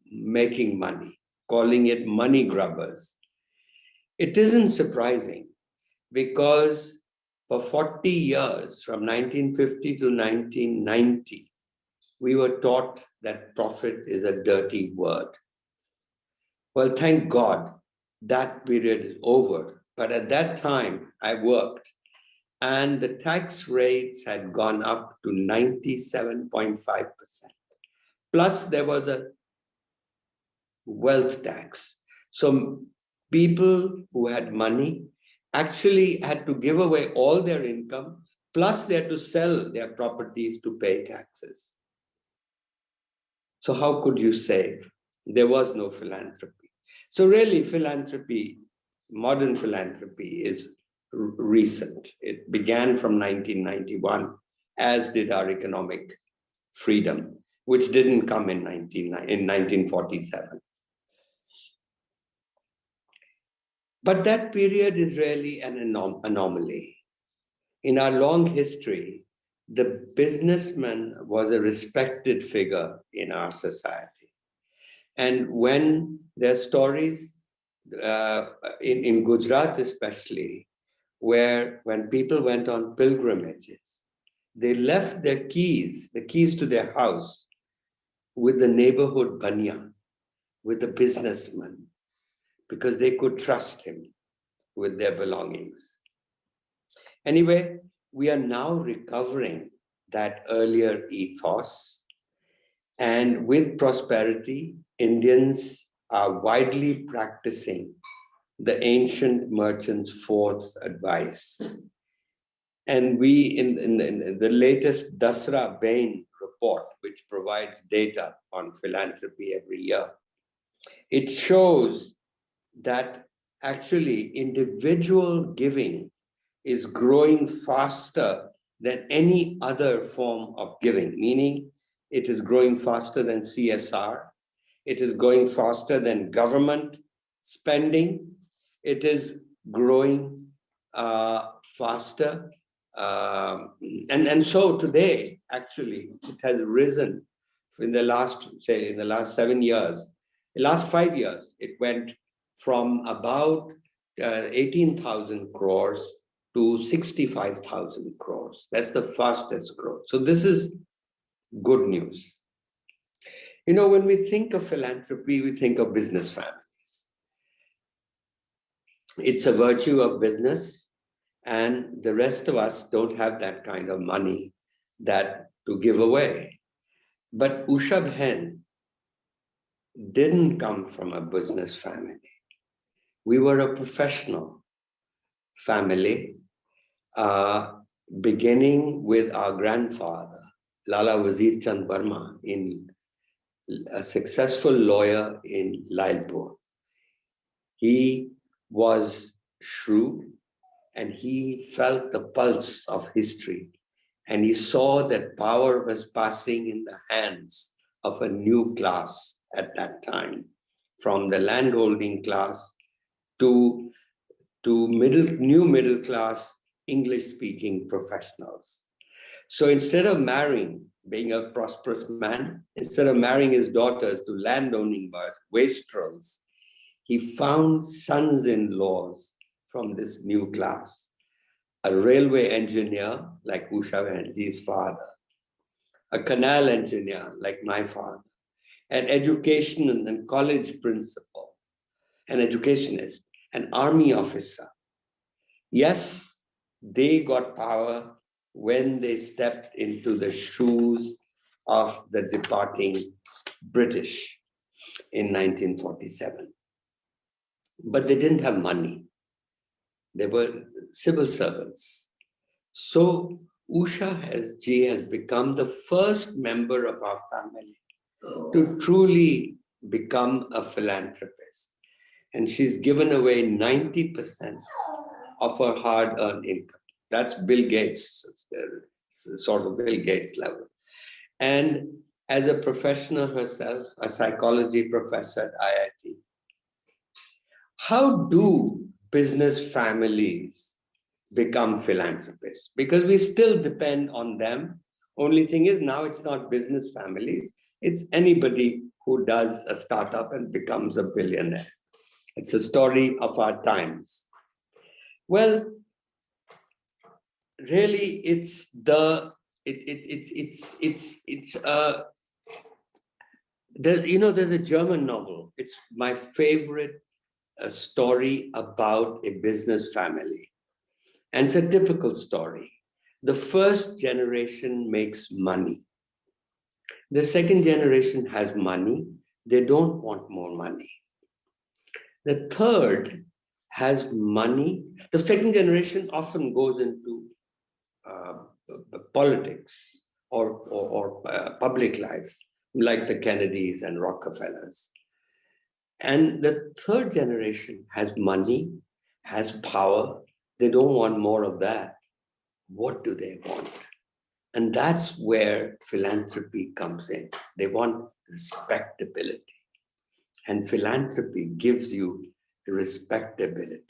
making money, calling it money grubbers. It isn't surprising, because for 40 years, from 1950 to 1990, we were taught that profit is a dirty word. Well, thank God that period is over. But at that time, I worked, and the tax rates had gone up to 97.5%. Plus, there was a wealth tax. So people who had money actually had to give away all their income, plus they had to sell their properties to pay taxes. So how could you save? There was no philanthropy. So really, philanthropy, modern philanthropy, is recent. It began from 1991, as did our economic freedom, which didn't come in 1947. But that period is really an anomaly. In our long history, the businessman was a respected figure in our society. And when there are stories, in Gujarat especially, where when people went on pilgrimages, they left their keys, the keys to their house, with the neighborhood banya. with the businessman because they could trust him with their belongings. Anyway, we are now recovering that earlier ethos. And with prosperity, Indians are widely practicing the ancient merchant's fourth advice. And we, in the latest Dasra Bain report, which provides data on philanthropy every year, it shows that actually individual giving is growing faster than any other form of giving, meaning it is growing faster than CSR, it is growing faster than government spending, it is growing faster. And so today, actually, it has risen in the last 7 years. The last 5 years, it went from about 18,000 crores to 65,000 crores. That's the fastest growth. So this is good news. You know, when we think of philanthropy, we think of business families. It's a virtue of business, and the rest of us don't have that kind of money to give away. But Usha Bhen didn't come from a business family. We were a professional family, beginning with our grandfather, Lala Wazir Chand Burma, a successful lawyer in Lailpur. He was shrewd and he felt the pulse of history, and he saw that power was passing in the hands of a new class at that time, from the landholding class to new middle class English-speaking professionals. So instead of marrying, being a prosperous man, instead of marrying his daughters to landowning wastrels, he found sons-in-laws from this new class. A railway engineer like Usha Bhenji's father, a canal engineer like my father, an education and college principal, an educationist, an army officer. Yes, they got power when they stepped into the shoes of the departing British in 1947. But they didn't have money. They were civil servants. So Usha has become the first member of our family to truly become a philanthropist. And she's given away 90% of her hard-earned income. That's Bill Gates, sort of Bill Gates level. And as a professional herself, a psychology professor at IIT, how do business families become philanthropists? Because we still depend on them. Only thing is now it's not business families, it's anybody who does a startup and becomes a billionaire. It's a story of our times. Well, really, there's a German novel. It's my favorite story about a business family. And it's a typical story. The first generation makes money. The second generation has money. They don't want more money. The third has money. The second generation often goes into politics or public life, like the Kennedys and Rockefellers. And the third generation has money, has power. They don't want more of that. What do they want? And that's where philanthropy comes in. They want respectability. And philanthropy gives you respectability.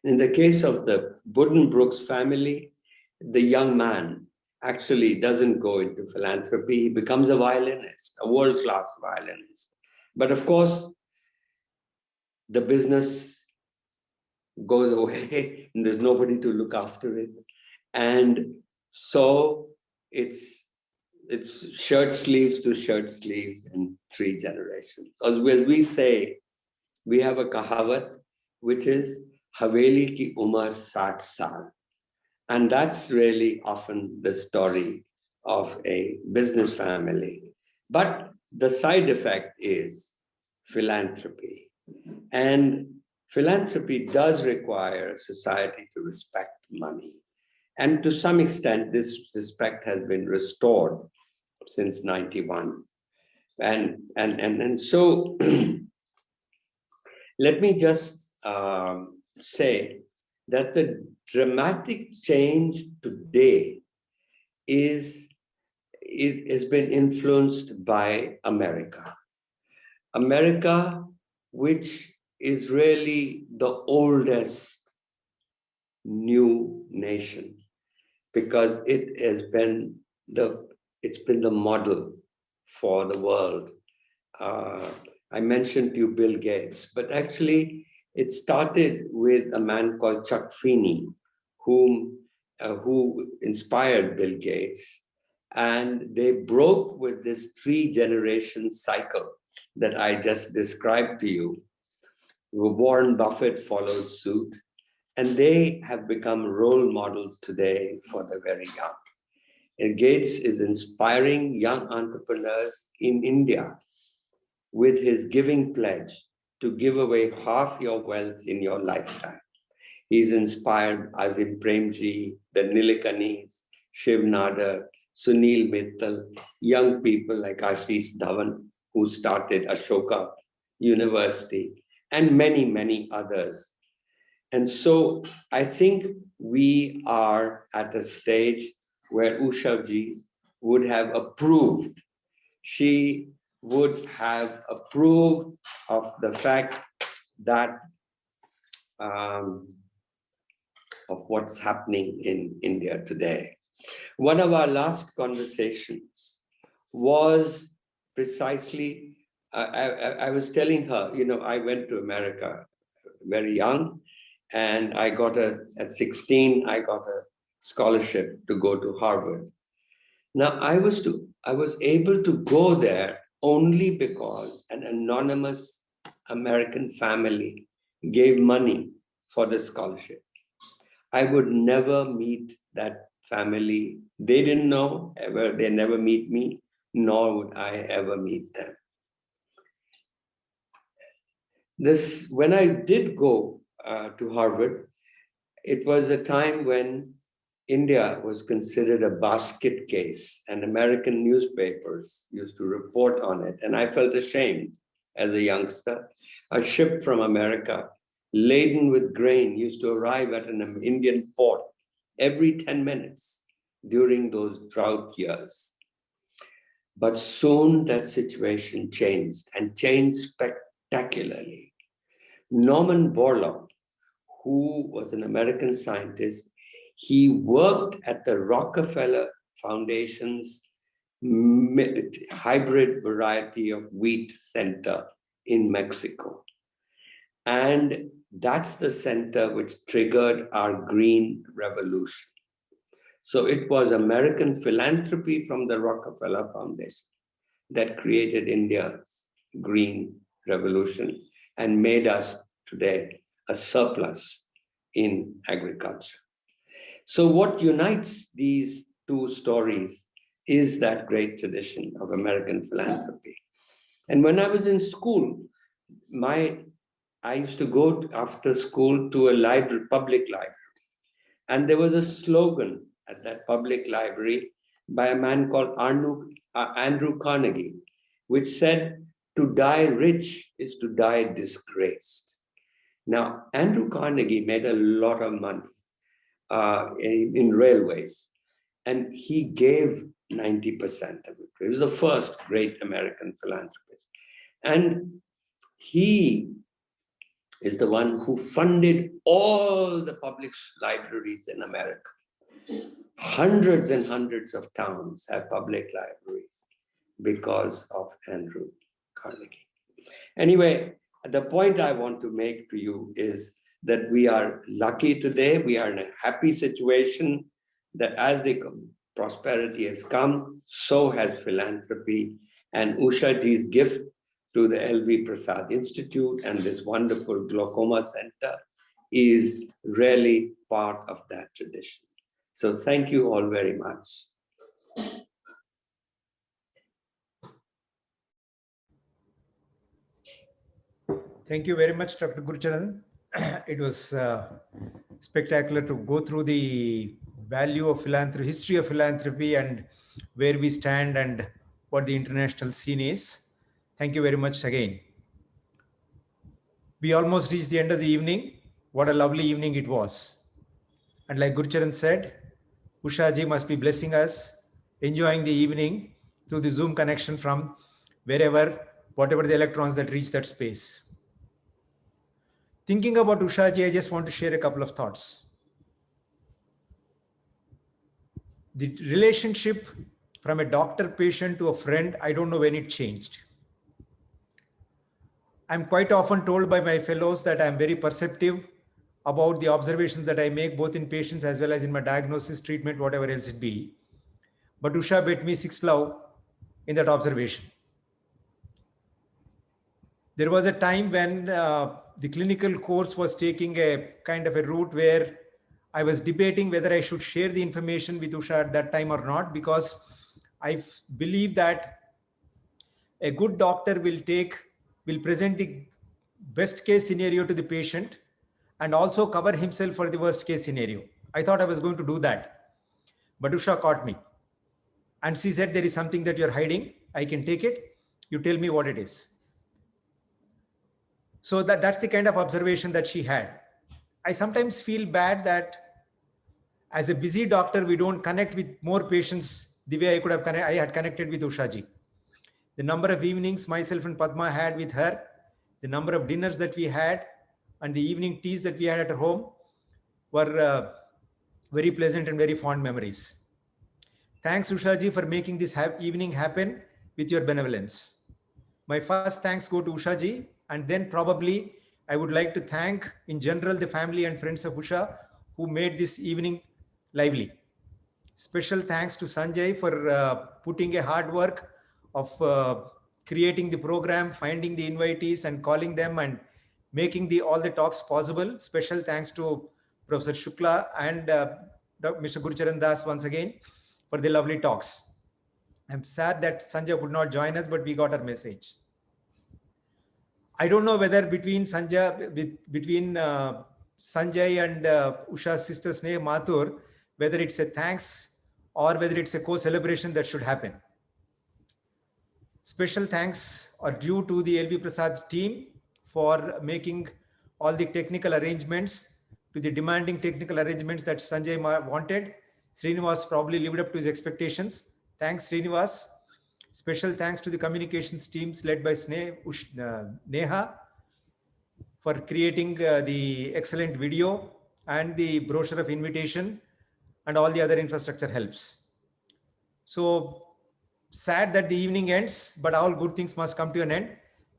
In the case of the Buddenbrooks family, the young man actually doesn't go into philanthropy. He becomes a violinist, a world-class violinist. But of course, the business goes away and there's nobody to look after it. And so it's it's shirt sleeves to shirt sleeves in 3 generations. As we say, we have a kahawat, which is Haveli ki umar 60 saal. And that's really often the story of a business family. But the side effect is philanthropy. And philanthropy does require society to respect money. And to some extent, this respect has been restored since 91. And so let me just say that the dramatic change today has been influenced by America. America, which is really the oldest new nation, because it's been the model for the world. I mentioned to you Bill Gates, but actually it started with a man called Chuck Feeney, who inspired Bill Gates, and they broke with this 3-generation cycle that I just described to you. Warren Buffett followed suit, and they have become role models today for the very young. And Gates is inspiring young entrepreneurs in India with his giving pledge to give away half your wealth in your lifetime. He's inspired Azim Premji, the Nilekanis, Shiv Nadar, Sunil Mittal, young people like Ashish Dhawan, who started Ashoka University, and many, many others. And so I think we are at a stage where Usha ji would have approved. She would have approved of the fact that of what's happening in India today. One of our last conversations was precisely, I was telling her, I went to America very young, and at 16, I got a scholarship to go to Harvard. Now, I was able to go there only because an anonymous American family gave money for the scholarship. I would never meet that family. They didn't know ever, they never meet me, nor would I ever meet them. When I did go to Harvard, it was a time when India was considered a basket case, and American newspapers used to report on it. And I felt ashamed as a youngster. A ship from America laden with grain used to arrive at an Indian port every 10 minutes during those drought years. But soon that situation changed, and changed spectacularly. Norman Borlaug, who was an American scientist, he worked at the Rockefeller Foundation's hybrid variety of wheat center in Mexico. And that's the center which triggered our green revolution. So it was American philanthropy from the Rockefeller Foundation that created India's green revolution and made us today a surplus in agriculture. So what unites these two stories is that great tradition of American philanthropy. And when I was in school, I used to go after school to a library, public library. And there was a slogan at that public library by a man called Andrew Carnegie, which said, "To die rich is to die disgraced." Now, Andrew Carnegie made a lot of money in railways, and he gave 90% of it. He was the first great American philanthropist. And he is the one who funded all the public libraries in America. Hundreds and hundreds of towns have public libraries because of Andrew Carnegie. Anyway, the point I want to make to you is that we are lucky today. We are in a happy situation that as the prosperity has come, so has philanthropy. And Usha ji's gift to the LV Prasad Institute and this wonderful glaucoma center is really part of that tradition. So thank you all very much. Thank you very much, Dr. Gurucharan. It was spectacular to go through the value of philanthropy, history of philanthropy, and where we stand and what the international scene is. Thank you very much again. We almost reached the end of the evening. What a lovely evening it was. And like Gurucharan said, Usha ji must be blessing us, enjoying the evening through the Zoom connection from wherever, whatever the electrons that reach that space. Thinking about Usha ji, I just want to share a couple of thoughts. The relationship from a doctor patient to a friend, I don't know when it changed. I'm quite often told by my fellows that I'm very perceptive about the observations that I make both in patients as well as in my diagnosis, treatment, whatever else it be. But Usha bet me 6 love in that observation. There was a time when the clinical course was taking a kind of a route where I was debating whether I should share the information with Usha at that time or not, because I believe that a good doctor will present the best case scenario to the patient and also cover himself for the worst case scenario. I thought I was going to do that, but Usha caught me. And she said, there is something that you're hiding. I can take it. You tell me what it is. So that's the kind of observation that she had. I sometimes feel bad that as a busy doctor, we don't connect with more patients the way I had connected with Usha ji. The number of evenings myself and Padma had with her, the number of dinners that we had, and the evening teas that we had at her home were very pleasant and very fond memories. Thanks, Usha ji, for making this evening happen with your benevolence. My first thanks go to Usha ji, and then probably I would like to thank in general the family and friends of Usha who made this evening lively. Special thanks to Sanjay for putting a hard work of creating the program, finding the invitees and calling them and making all the talks possible. Special thanks to Professor Shukla and Mr. Gurucharan Das once again for the lovely talks. I'm sad that Sanjay could not join us, but we got our message. I don't know whether between Sanjay and Usha's sister Sneh Mathur, whether it's a thanks or whether it's a co-celebration that should happen. Special thanks are due to the LV Prasad team for making all the technical arrangements, to the demanding technical arrangements that Sanjay wanted. Srinivas probably lived up to his expectations. Thanks, Srinivas. Special thanks to the communications teams led by Neha for creating the excellent video and the brochure of invitation and all the other infrastructure helps. So sad that the evening ends, but all good things must come to an end.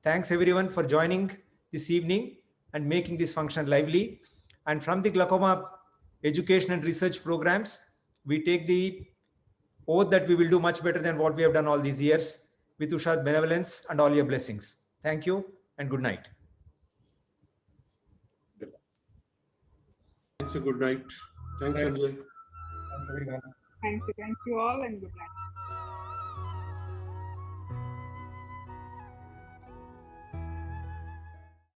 Thanks everyone for joining this evening and making this function lively. And from the glaucoma education and research programs, we take the oath that we will do much better than what we have done all these years, with Usha's benevolence and all your blessings. Thank you and good night. Thanks, a good night. Thanks, Sanjay. Thanks everyone. Thank you all and good night.